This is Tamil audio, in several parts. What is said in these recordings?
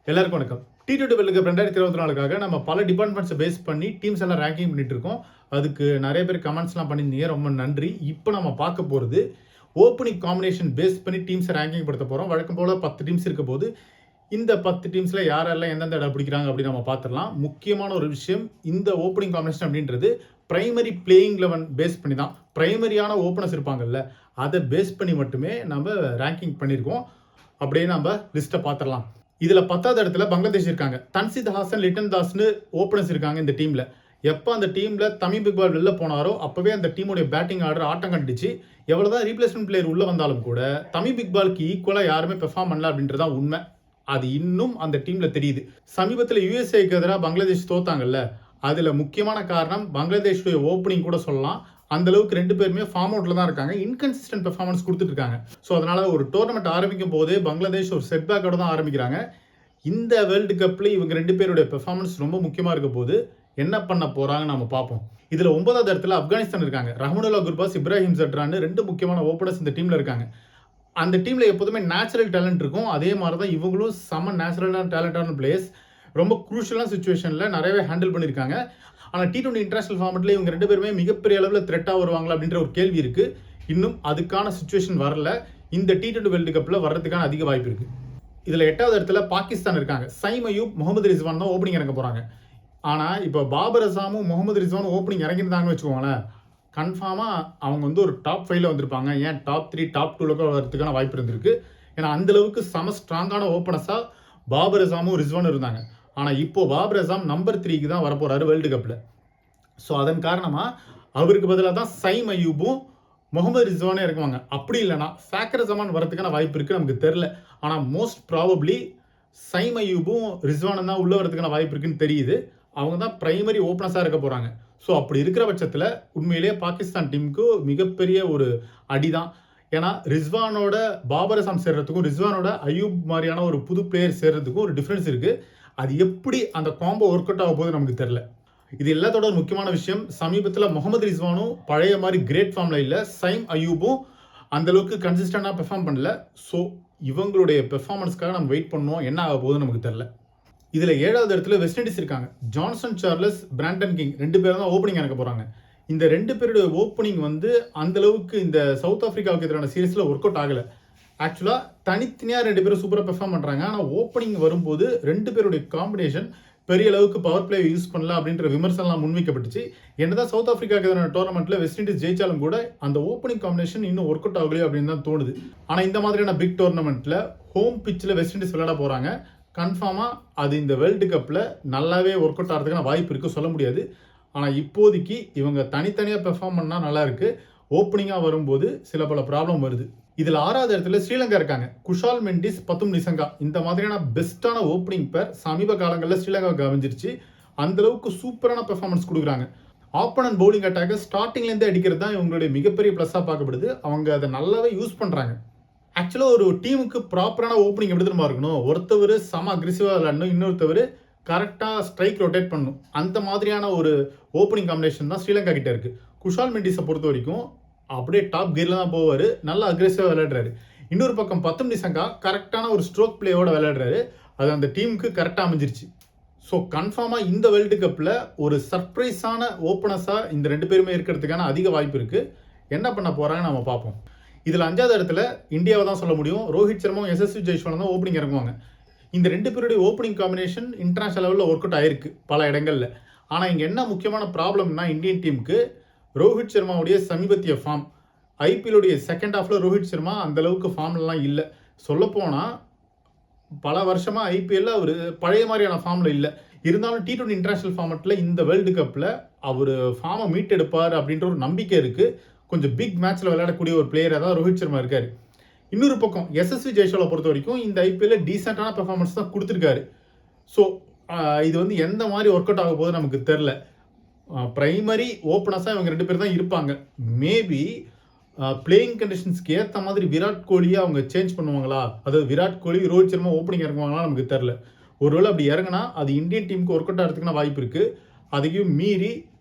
எல்லாருக்கும் வணக்கம். T20 வேர்ல்ட் கப் 2024க்காக நம்ம பல டிபார்ட்மெண்ட்ஸை பேஸ் பண்ணி டீம்ஸ் எல்லாம் ரேங்கிங் பண்ணிட்டு இருக்கோம். அதுக்கு நிறைய பேர் கமெண்ட்ஸ்லாம் பண்ணியிருந்தீங்க. ரொம்ப நன்றி. இப்போ நம்ம பார்க்க போகிறது ஓப்பனிங் காம்பினேஷன் பேஸ் பண்ணி டீம்ஸை ரேங்கிங் படுத்த போகிறோம். வழக்கம் போல் 10 டீம்ஸ் இருக்க போது இந்த 10 டீம்ஸில் யாரெல்லாம் எந்தெந்த இடம் பிடிக்கிறாங்க அப்படின்னு நம்ம பார்த்துடலாம். முக்கியமான ஒரு விஷயம், இந்த ஓப்பனிங் காம்பினேஷன் அப்படின்றது பிரைமரி பிளேயிங் 11 பேஸ் பண்ணி தான். பிரைமரியான ஓப்பனர்ஸ் இருப்பாங்கல்ல, அதை பேஸ் பண்ணி மட்டுமே நம்ம ரேங்கிங் பண்ணியிருக்கோம். அப்படியே நம்ம லிஸ்ட்டை பார்த்துடலாம். இதில் 10வது இடத்துல பங்களாதேஷ் இருக்காங்க. தன்சித் ஹாசன், லிட்டன் தாஸ்னு ஓப்பனர்ஸ் இருக்காங்க இந்த டீமில். எப்போ அந்த டீமில் தமீம் இக்பால் வெளில போனாரோ அப்போவே அந்த டீமுடைய பேட்டிங் ஆர்டர் ஆட்டம் கண்டுச்சு. எவ்வளோதான் ரீப்ளேஸ்மெண்ட் பிளேயர் உள்ளே வந்தாலும் கூட தமீம் இக்பாலுக்கு ஈக்குவலாக யாருமே பெர்ஃபார்ம் பண்ணல அப்படின்றதான் உண்மை. அது இன்னும் அந்த டீமில் தெரியுது. சமீபத்தில் யுஎஸ்ஏக்கு எதிராக பங்களாதேஷ் தோத்தாங்கல்ல, அதில் முக்கியமான காரணம் பங்களாதேஷுடைய ஓப்பனிங் கூட சொல்லலாம். அந்த அளவுக்கு ரெண்டு பேருமே ஃபார்ம் அவுட்ல தான் இருக்காங்க. இன்கன்சிஸ்டன்ட் பெர்ஃபார்மன்ஸ் கொடுத்துட்டு இருக்காங்க. ஸோ அதனால ஒரு டோர்னமெண்ட் ஆரம்பிக்கும் போதே பங்களாதேஷ் ஒரு செட்பேக்கோட தான் ஆரம்பிக்கிறாங்க. இந்த வேர்ல்டு கப்ல இவங்க ரெண்டு பேருடைய பெர்ஃபார்மன்ஸ் ரொம்ப முக்கியமா இருக்க போது என்ன பண்ண போறாங்கன்னு நம்ம பார்ப்போம். இதுல 9வது இடத்துல ஆப்கானிஸ்தான் இருக்காங்க. ரஹ்மனுல்லா குர்பாஸ், இப்ராஹிம் ஜட்ரான்னு ரெண்டு முக்கியமான ஓப்பனர்ஸ் இந்த டீம்ல இருக்காங்க. அந்த டீம்ல எப்போதுமே நேச்சுரல் டேலண்ட் இருக்கும். அதே மாதிரி தான் இவங்களும் செம்ம நேச்சுரலான டேலண்டான பிளேயர்ஸ். ரொம்ப குரூஷியலான சுச்சுவேஷனில் நிறையவே ஹேண்டில் பண்ணியிருக்காங்க. ஆனால் T20 இன்டர்நேஷனல் ஃபார்மெட்டில் இவங்க ரெண்டு பேருமே மிகப்பெரிய அளவில் த்ரெட்டாக வருவாங்களா அப்படின்ற ஒரு கேள்வி இருக்குது. இன்னும் அதுக்கான சுச்சுவேஷன் வரல. இந்த T20 வேர்ல்டு கப்பில் வர்றதுக்கான அதிக வாய்ப்பு இருக்குது. இதில் 8வது இடத்துல பாகிஸ்தான் இருக்காங்க. சைம் அயூப், முகமது ரிஸ்வான் தான் ஓப்பனிங் இறங்க போகிறாங்க. ஆனால் இப்போ பாபர் அசாமும் முகமது ரிஸ்வானும் ஓப்பனிங் இறங்கியிருந்தாங்கன்னு வச்சுக்கோங்களேன், கன்ஃபார்மாக அவங்க ஒரு டாப் 5ல வந்திருப்பாங்க. ஏன் டாப் 3, டாப் 2ல வரதுக்கான வாய்ப்பு இருந்திருக்கு. ஏன்னா அந்தளவுக்கு செம ஸ்ட்ராங்கான ஓப்பனர்ஸாக பாபர் அசாமும் ரிஸ்வானும் இருந்தாங்க. ஆனால் இப்போ பாபர் அசாம் நம்பர் 3க்கு தான் வரப்போறாரு வேர்ல்டு கப்பில். ஸோ அதன் காரணமாக அவருக்கு பதிலாக தான் சைம் அயூபும் முகமது ரிஸ்வானே இருக்குவாங்க. அப்படி இல்லைனா ஃபேக்கர் ஜமான் வரதுக்கான வாய்ப்பு இருக்குது, நமக்கு தெரில. ஆனால் மோஸ்ட் ப்ராபப்ளி சைம் அயூபும் ரிஸ்வானும் தான் உள்ளே வரதுக்கான வாய்ப்பு இருக்குன்னு தெரியுது. அவங்க தான் பிரைமரி ஓப்பனர்ஸாக இருக்க போகிறாங்க. ஸோ அப்படி இருக்கிற பட்சத்தில் உண்மையிலேயே பாகிஸ்தான் டீமுக்கு மிகப்பெரிய ஒரு அடி தான். ஏன்னா ரிஸ்வானோட பாபர் அசாம் சேர்றதுக்கும் ரிஸ்வானோட அயூப் மாதிரியான ஒரு புது பிளேயர் சேர்றதுக்கும் ஒரு டிஃப்ரென்ஸ் இருக்குது. அது எப்படி அந்த காம்போ ஒர்க் அவுட் ஆக போது நமக்கு தெரில. இது எல்லாத்தோட ஒரு முக்கியமான விஷயம், சமீபத்தில் முகமது ரிஸ்வானும் பழைய மாதிரி கிரேட் ஃபார்மில் இல்லை. சைம் அயூபும் அந்தளவுக்கு கன்சிஸ்டண்டாக பெர்ஃபார்ம் பண்ணல. ஸோ இவங்களுடைய பெர்ஃபார்மன்ஸ்க்காக நம்ம வெயிட் பண்ணுவோம். என்ன ஆக போகுது நமக்கு தெரில. இதில் 7வது இடத்துல வெஸ்ட் இண்டீஸ் இருக்காங்க. ஜான்சன் சார்லஸ், பிராண்டன் கிங் ரெண்டு பேரும் தான் ஓப்பனிங் இறக்க போகிறாங்க. இந்த ரெண்டு பேருடைய ஓப்பனிங் அந்தளவுக்கு இந்த சவுத் ஆஃப்ரிக்காவுக்கு எதிரான சீரீஸில் ஒர்க் அவுட் ஆகலை. ஆக்சுவலாக தனித்தனியாக ரெண்டு பேரும் சூப்பராக பெர்ஃபார்ம் பண்ணுறாங்க. ஆனால் ஓப்பனிங் வரும்போது ரெண்டு பேருடைய காம்பினேஷன் பெரிய அளவுக்கு பவர் பிளே யூஸ் பண்ணல அப்படின்ற விமர்சனம்லாம் முன்வைக்கப்பட்டுச்சு. என்னதான் சவுத் ஆஃப்ரிக்காவுக்கு எதிரான டோர்னமெண்ட்டில் வெஸ்ட் இண்டீஸ் ஜெயிச்சாலும் கூட அந்த ஓப்பனிங் காம்பினேஷன் இன்னும் ஒர்க் அவுட் ஆகலையோ அப்படின்னு தான் தோணுது. ஆனால் இந்த மாதிரியான பிக் டோர்னமெண்ட்டில் ஹோம் பிச்சில் வெஸ்ட் இண்டீஸ் விளையாட போகிறாங்க. கன்ஃபார்மாக அது இந்த வேர்ல்டு கப்பில் நல்லாவே ஒர்க் அவுட் ஆகிறதுக்கான வாய்ப்பு இருக்குது, சொல்ல முடியாது. ஆனால் இப்போதைக்கு இவங்க தனித்தனியாக பெர்ஃபார்ம் பண்ணால் நல்லாயிருக்கு. ஓப்பனிங்காக வரும்போது சில பல ப்ராப்ளம் வருது. இதில் 6வது இடத்துல ஸ்ரீலங்கா இருக்காங்க. குஷால் மெண்டிஸ், பத்தும் நிசங்கா இந்த மாதிரியான பெஸ்ட்டான ஓப்பனிங் பேர் சமீப காலங்களில் ஸ்ரீலங்காவுக்கு அமைஞ்சிருச்சு. அந்தளவுக்கு சூப்பரான பெர்ஃபார்மன்ஸ் கொடுக்குறாங்க. ஆப்பனன்ட் பவுலிங் அட்டாக்கை ஸ்டார்டிங்லேருந்தே அடிக்கிறது தான் இவங்களுடைய மிகப்பெரிய ப்ளஸ்ஸாக பார்க்கப்படுது. அவங்க அதை நல்லாவே யூஸ் பண்ணுறாங்க. ஆக்சுவலாக ஒரு டீமுக்கு ப்ராப்பரான ஓப்பனிங் எப்படி தெரியுமா இருக்கணும், ஒருத்தவர் செம அக்ரெசிவாக விளையாடணும், இன்னொருத்தவர் கரெக்டாக ஸ்ட்ரைக் ரொட்டேட் பண்ணணும். அந்த மாதிரியான ஒரு ஓப்பனிங் காம்பினேஷன் தான் ஸ்ரீலங்கா கிட்டே இருக்குது. குஷால் மெண்டிஸை பொறுத்த வரைக்கும் அப்படியே டாப் கியரில் தான் போவார், நல்லா அக்ரெசிவாக விளையாடுறாரு. இன்னொரு பக்கம் பத்தும் நிசங்கா கரெக்டான ஒரு ஸ்ட்ரோக் பிளேயோட விளையாடுறாரு. அது அந்த டீமுக்கு கரெக்டாக அமைஞ்சிருச்சு. ஸோ கன்ஃபார்மாக இந்த வேர்ல்டு கப்பில் ஒரு சர்ப்ரைஸான ஓப்பனர்ஸாக இந்த ரெண்டு பேருமே இருக்கிறதுக்கான அதிக வாய்ப்பு இருக்குது. என்ன பண்ண போகிறாங்கன்னு நம்ம பார்ப்போம். இதில் 5வது இடத்துல இந்தியாவை தான் சொல்ல முடியும். ரோஹித் சர்மாவும் எஸ்எஸ்வி ஜெய்ஸ்வாலும் தான் ஓப்பனிங் இறங்குவாங்க. இந்த ரெண்டு பேருடைய ஓப்பனிங் காம்பினேஷன் இன்டர்நேஷனல் லெவலில் ஒர்க் அவுட் ஆயிருக்கு பல இடங்களில். ஆனால் இங்கே என்ன முக்கியமான ப்ராப்ளம்னா, இந்தியன் டீமுக்கு ரோஹித் சர்மாவுடைய சமீபத்திய ஃபார்ம், ஐபிஎல்லுடைய செகண்ட் ஹாஃபில் ரோஹித் சர்மா அந்தளவுக்கு ஃபார்ம்லாம் இல்லை. சொல்லப்போனால் பல வருஷமாக ஐபிஎல்லில் அவர் பழைய மாதிரியான ஃபார்மில் இல்லை. இருந்தாலும் T20 இன்டர்நேஷனல் ஃபார்மெட்டில் இந்த வேர்ல்டு கப்பில் அவர் ஃபார்மை மீட்டெடுப்பார் அப்படின்ற ஒரு நம்பிக்கை இருக்குது. கொஞ்சம் பிக் மேட்ச்சில் விளையாடக்கூடிய ஒரு பிளேயராக தான் ரோஹித் சர்மா இருக்கார். இன்னொரு பக்கம் எஸ்எஸ்வி ஜெய்ஸ்வாலை பொறுத்த வரைக்கும் இந்த ஐபிஎல்லில் டீசெண்டான பெர்ஃபார்மன்ஸ் தான் கொடுத்துருக்காரு. ஸோ இது எந்த மாதிரி ஒர்க் அவுட் ஆக போது நமக்கு தெரில. பிரைமரி ஓப்பனர்ஸாக இவங்க ரெண்டு பேர் தான் இருப்பாங்க. மேபி பிளேயிங் கண்டிஷன்ஸ்க்கு ஏற்ற மாதிரி விராட் கோலியை அவங்க சேஞ்ச் பண்ணுவாங்களா, அதாவது விராட் கோலி, ரோஹித் சர்மா ஓப்பனிங் இறங்குவாங்களா நமக்கு தெரில. ஒருவேளை அப்படி இறங்கினா அது இந்தியன் டீமுக்கு ஒர்க் அவுட் ஆகிறதுக்கான வாய்ப்பு இருக்குது. அதையும் மீறி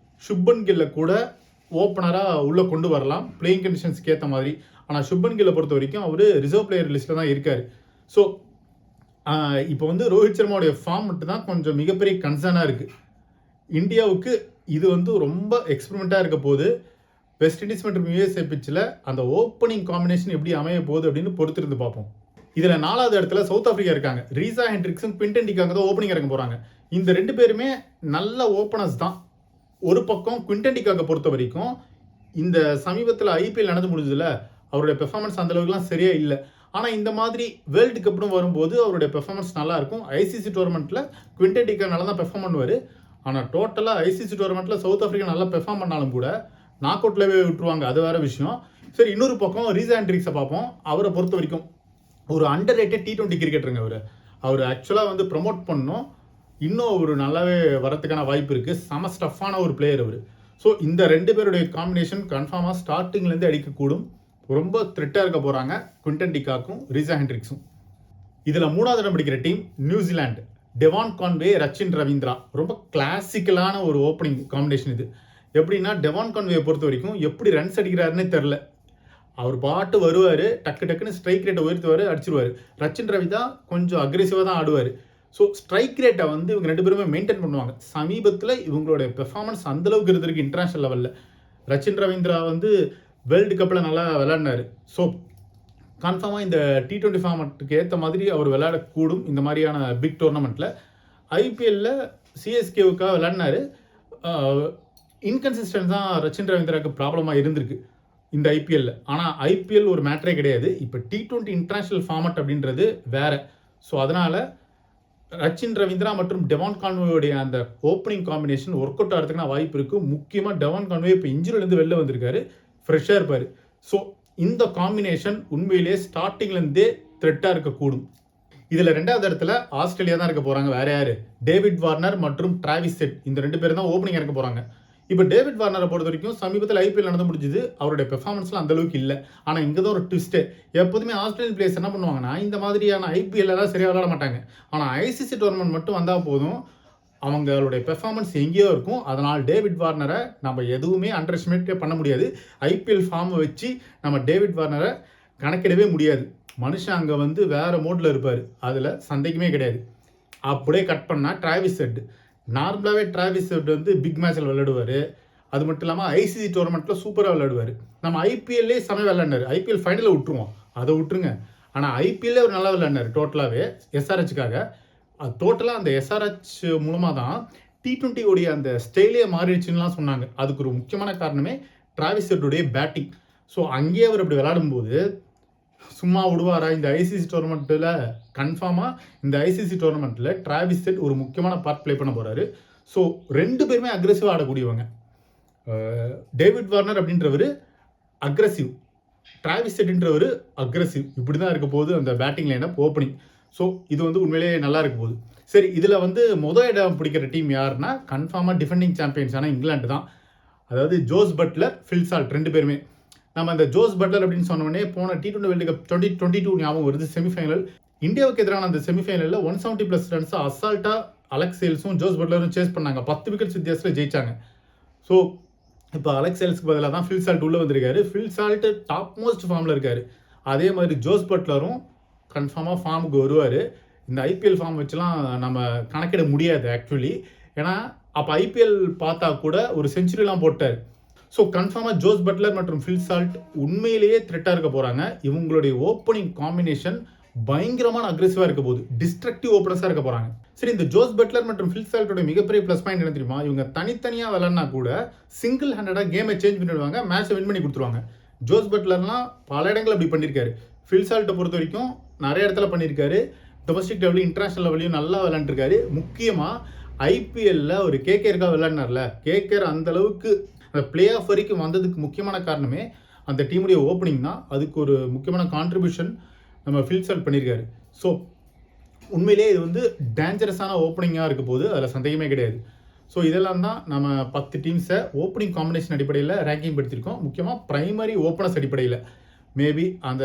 சுப்மன் கில்லை கூட ஓப்பனராக உள்ளே கொண்டு வரலாம் பிளேயிங் கண்டிஷன்ஸ்க்கு ஏற்ற மாதிரி. ஆனால் சுப்மன் கில்லை பொறுத்த வரைக்கும் அவர் ரிசர்வ் பிளேயர் லிஸ்ட்டில் தான் இருக்கார். ஸோ இப்போ வந்து ரோஹித் சர்மாவுடைய ஃபார்ம் மட்டும் தான் கொஞ்சம் மிகப்பெரிய கன்சர்னாக இருக்குது. இந்தியாவுக்கு இது வந்து ரொம்ப எக்ஸ்பெரிமெண்ட்டாக இருக்க போது. வெஸ்ட் இண்டீஸ் மற்றும் யூஎஸ்ஏ பிச்சில் அந்த ஓப்பனிங் காம்பினேஷன் எப்படி அமைய போகுது அப்படின்னு பொறுத்திருந்து பார்ப்போம். இதில் 4வது இடத்துல சவுத் ஆஃப்ரிக்கா இருக்காங்க. ரீசா ஹெண்ட்ரிக்ஸும் குவிண்டன் டிகாக் தான் ஓப்பனிங் இறங்க போகிறாங்க. இந்த 2 பேருமே நல்ல ஓப்பனர்ஸ் தான். ஒரு பக்கம் குவிண்டன் டிகாக்கை பொறுத்த வரைக்கும் இந்த சமீபத்தில் ஐபிஎல் நடந்து முடிஞ்சதில் அவருடைய பெர்ஃபார்மன்ஸ் அந்தளவுக்குலாம் சரியாக இல்லை. ஆனால் இந்த மாதிரி வேர்ல்டு கப்னு வரும்போது அவருடைய பெர்ஃபார்மன்ஸ் நல்லாயிருக்கும். ஐசிசி டோர்னமெண்ட்டில் குவிண்டன் டிகாக் நல்லா தான் பெர்ஃபார்ம் பண்ணுவார். ஆனால் டோட்டலாக ஐசிசி டோர்னமெண்ட்டில் சவுத் ஆஃப்ரிக்கா நல்லா பெர்ஃபார்ம் பண்ணாலும் கூட நாக் அவுட்லேயே விட்டுருவாங்க. அது வேறு விஷயம். சரி, இன்னொரு பக்கம் ரீசா ஹெண்ட்ரிக்ஸை பார்ப்போம். அவரை பொறுத்த வரைக்கும் ஒரு அண்டர் ரேட்டட் T20 கிரிக்கெட்டருங்க. அவர் ஆக்சுவலாக வந்து ப்ரமோட் பண்ணணும். இன்னும் ஒரு நல்லாவே வரத்துக்கான வாய்ப்பு இருக்குது. செம ஸ்டஃப்பான ஒரு பிளேயர் அவர். ஸோ இந்த 2 பேருடைய காம்பினேஷன் கன்ஃபார்மாக ஸ்டார்டிங்லேருந்து அடிக்கக்கூடும். ரொம்ப த்ரெட்டாக இருக்க போகிறாங்க குவிண்டன் டிகாக்கும் ரீசா ஹெண்ட்ரிக்ஸும். இதில் 3வது இடம் பிடிக்கிற team New Zealand. Devon Conway, Rachin Ravindra. ரொம்ப கிளாசிக்கலான ஒரு ஓப்பனிங் காம்பினேஷன் இது. எப்படின்னா டெவான் கான்வேயை பொறுத்த வரைக்கும் எப்படி ரன்ஸ் அடிக்கிறாருன்னே தெரில. அவர் பாட்டு வருவார், டக்குன்னு ஸ்ட்ரைக் ரேட்டை உயர்த்துவார், அடிச்சிருவார். ரச்சின் ரவீந்திரா கொஞ்சம் அக்ரெசிவாக தான் ஆடுவார். ஸோ ஸ்ட்ரைக் ரேட்டை வந்து இவங்க 2 பேருமே மெயின்டைன் பண்ணுவாங்க. சமீபத்தில் இவங்களுடைய பெர்ஃபார்மன்ஸ் அந்தளவுக்கு இருந்திருக்கு இன்டர்நேஷனல் லெவலில். ரச்சின் ரவீந்திரா வந்து வேர்ல்டு கப்பில் நல்லா விளையாடினார். ஸோ கன்ஃபார்மாக இந்த T20 ஃபார்மேட்டுக்கு ஏற்ற மாதிரி அவர் விளையாடக்கூடும் இந்த மாதிரியான பிக் டோர்னமெண்ட்டில். ஐபிஎல்லில் சிஎஸ்கேவுக்காக விளையாடினார். இன்கன்சிஸ்டன்ஸ் தான் ரச்சின் ரவீந்திராவுக்கு ப்ராப்ளமாக இருந்திருக்கு இந்த ஐபிஎல்ல. ஆனால் ஐபிஎல் ஒரு மேட்டரே கிடையாது. இப்போ T20 இன்டர்நேஷ்னல் ஃபார்மட் அப்படின்றது வேறு. ஸோ அதனால் ரச்சின் ரவீந்திரா மற்றும் டெவான் கான்வேயோடைய அந்த ஓப்பனிங் காம்பினேஷன் ஒர்க் அவுட் ஆகிறதுக்கான வாய்ப்பு இருக்குது. முக்கியமாக டெவான் கான்வே இப்போ இன்ஜுரிலேருந்து வெளில வந்திருக்காரு, ஃப்ரெஷ்ஷாக இருப்பார். ஸோ இந்த காம்பினேஷன் உண்மையிலேயே ஸ்டார்டிங்லேருந்தே த்ரெட்டாக இருக்கக்கூடும். இதில் 2வது இடத்துல ஆஸ்திரேலியா தான் இருக்க போகிறாங்க. வேறு யார்? டேவிட் வார்னர் மற்றும் டிராவிஸ் ஹெட். இந்த 2 பேர் தான் ஓப்பனிங் இறக்க போகிறாங்க. இப்போ டேவிட் வார்னரை பொறுத்த வரைக்கும் சமீபத்தில் ஐபிஎல் நடந்து முடிஞ்சுது. அவருடைய பெர்ஃபார்மன்ஸ்லாம் அந்தளவுக்கு இல்லை. ஆனால் இங்கே தான் ஒரு ட்விஸ்ட்டு. எப்போதுமே ஆஸ்திரேலியன் பிளேயர்ஸ் என்ன பண்ணுவாங்கன்னா இந்த மாதிரியான ஐபிஎல்லாம் சரியாக விளையாட மாட்டாங்க. ஆனால் ஐசிசி டோர்னமெண்ட் மட்டும் வந்தால் போதும், அவங்களுடைய பெர்ஃபார்மன்ஸ் எங்கேயோ இருக்கும். அதனால் டேவிட் வார்னரை நம்ம எதுவுமே அண்டர் எஸ்டிமேட்டே பண்ண முடியாது. ஐபிஎல் ஃபார்மை வச்சு நம்ம டேவிட் வார்னரை கணக்கிடவே முடியாது. மனுஷன் அங்கே வந்து வேறு மோட்டில் இருப்பார், அதில் சந்தேகமே கிடையாது. அப்படியே கட் பண்ணால் டிராவிஸ் ஹெட். நார்மலாகவே டிராவிஸ் ஹெட் வந்து பிக் மேட்சில் விளையாடுவார். அது மட்டும் இல்லாமல் ஐசிசி டோர்னமெண்ட்டில் சூப்பராக விளையாடுவார். நம்ம ஐபிஎல்லே செமையாக விளையாடினார். ஐபிஎல் ஃபைனலில் விட்டுருவோம், அதை விட்டுருங்க. ஆனால் ஐபிஎல்லே ஒரு நல்லா விளையாடினார் டோட்டலாகவே எஸ்ஆர்ஹெச்சுக்காக. அது டோட்டலாக அந்த எஸ்ஆர்ஹெச் மூலமாக தான் T20 உடைய அந்த ஸ்டைலே மாறிடுச்சுன்னுலாம் சொன்னாங்க. அதுக்கு ஒரு முக்கியமான காரணமே டிராவிஸ் ஹெட்டுடைய பேட்டிங். ஸோ அங்கேயே அவர் அப்படி விளையாடும்போது சும்மா விடுவாரா? இந்த ஐசிசி டோர்னமெண்ட்டில் கன்ஃபார்மாக இந்த ஐசிசி டோர்னமெண்ட்டில் டிராவிஸ் ஹெட் ஒரு முக்கியமான பார்ட் ப்ளே பண்ண போகிறாரு. ஸோ 2 பேருமே அக்ரெசிவாக ஆடக்கூடியவங்க. டேவிட் வார்னர் அப்படின்றவர் அக்ரெசிவ், டிராவிஸ் ஹெட்ன்றவர் அக்ரெசிவ். இப்படி தான் இருக்க போகுது அந்த பேட்டிங் லைனப் ஓப்பனிங். ஸோ இது வந்து உண்மையிலேயே நல்லா இருக்க போகுது. சரி, இதில் வந்து முதல் இடம் பிடிக்கிற டீம் யாருன்னா கன்ஃபார்மாக டிஃபெண்டிங் சாம்பியன்ஸான இங்கிலாந்து தான். அதாவது ஜோஸ் பட்லர், ஃபில் சால்ட் 2 பேருமே. நம்ம அந்த ஜோஸ் பட்லர் அப்படின்னு சொன்னோடனே போன T20 வேர்ல்டு கப் 2022 ஞாபகம் வருது. செமிஃபைனல் இந்தியாவுக்கு எதிரான அந்த செமிஃபைனலில் 170+ ரன்ஸ் அசால்ட்டாக அலெக்ஸ் சேல்ஸும் ஜோஸ் பட்லரும் சேஸ் பண்ணாங்க. 10 விக்கெட்ஸ் வித்தியாசத்தில் ஜெயிச்சாங்க. ஸோ இப்போ அலெக்ஸ் சேல்ஸ்க்கு பதிலாக தான் ஃபில் சால்ட் உள்ளே வந்திருக்காரு. ஃபில் சால்ட் டாப் மோஸ்ட் ஃபார்மில் இருக்கார். அதே மாதிரி ஜோஸ் பட்லரும் கன்ஃபார்மாக ஃபார்முக்கு வருவார். இந்த ஐபிஎல் ஃபார்ம் வச்சுலாம் நம்ம கணக்கிட முடியாது ஆக்சுவலி. ஏன்னா அப்போ ஐபிஎல் பார்த்தா கூட ஒரு செஞ்சுரிலாம் போட்டார். ஸோ கன்ஃபார்மாக ஜோஸ் பட்லர் மற்றும் ஃபில் சால்ட் உண்மையிலேயே த்ரெட்டாக இருக்க போகிறாங்க. இவங்களுடைய ஓப்பனிங் காம்பினேஷன் பயங்கரமான அக்ரெசிவாக இருக்க போகுது. டிஸ்ட்ரக்டிவ் ஓப்பனர்ஸாக இருக்க போகிறாங்க. சரி, இந்த ஜோஸ் பட்லர் மற்றும் ஃபில் சால்ட்டோட மிகப்பெரிய ப்ளஸ் பாயிண்ட் என்ன தெரியுமா? இவங்க தனித்தனியாக விளையாடினா கூட சிங்கிள் ஹேண்டடாக கேமை சேஞ்ச் பண்ணிடுவாங்க, மேட்சை வின் பண்ணி கொடுத்துருவாங்க. ஜோஸ் பட்லர்லாம் பல இடங்கள் அப்படி பண்ணியிருக்காரு. ஃபில் சால்ட்டை பொறுத்த வரைக்கும் நிறைய இடத்துல பண்ணியிருக்காரு. டொமஸ்டிக் லெவலையும் இன்டர்நேஷனல் லெவலையும் நல்லா விளையாண்டுருக்காரு. முக்கியமாக ஐபிஎல்லில் ஒரு கேகேருக்காக விளையாடினார்ல, கேகேர் அந்தளவுக்கு அந்த பிளே ஆஃப் வரைக்கும் வந்ததுக்கு முக்கியமான காரணமே அந்த டீமுடைய ஓப்பனிங் தான். அதுக்கு ஒரு முக்கியமான கான்ட்ரிபியூஷன் நம்ம ஃபில் சால்ட் பண்ணியிருக்காரு. ஸோ உண்மையிலே இது வந்து டேஞ்சரஸான ஓப்பனிங்காக இருக்க போது, அதில் சந்தேகமே கிடையாது. ஸோ இதெல்லாம் தான் நம்ம 10 டீம்ஸை ஓப்பனிங் காம்பினேஷன் அடிப்படையில் ரேங்கிங் படுத்தியிருக்கோம். முக்கியமாக ப்ரைமரி ஓப்பனர்ஸ் அடிப்படையில். மேபி அந்த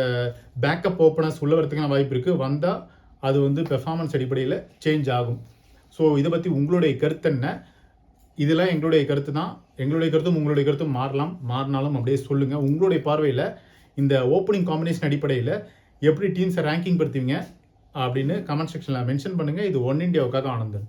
பேக்கப் ஓப்பனர்ஸ் உள்ள வரதுக்கான வாய்ப்பு இருக்குது. வந்தால் அது வந்து பெர்ஃபார்மன்ஸ் அடிப்படையில் சேஞ்ச் ஆகும். ஸோ இதை பற்றி உங்களுடைய கருத்து என்ன? இதெல்லாம் எங்களுடைய கருத்து தான். எங்களுடைய கருத்தும் உங்களுடைய கருத்தும் மாறினாலும் அப்படியே சொல்லுங்கள். உங்களுடைய பார்வையில் இந்த ஓப்பனிங் காம்பினேஷன் அடிப்படையில் எப்படி டீம்ஸை ரேங்கிங் படுத்துவீங்க? அப்படின்னு கமெண்ட் செக்ஷனில் மென்ஷன் பண்ணுங்கள். இது ஒன் இண்டியாவுக்காக ஆனந்தன்.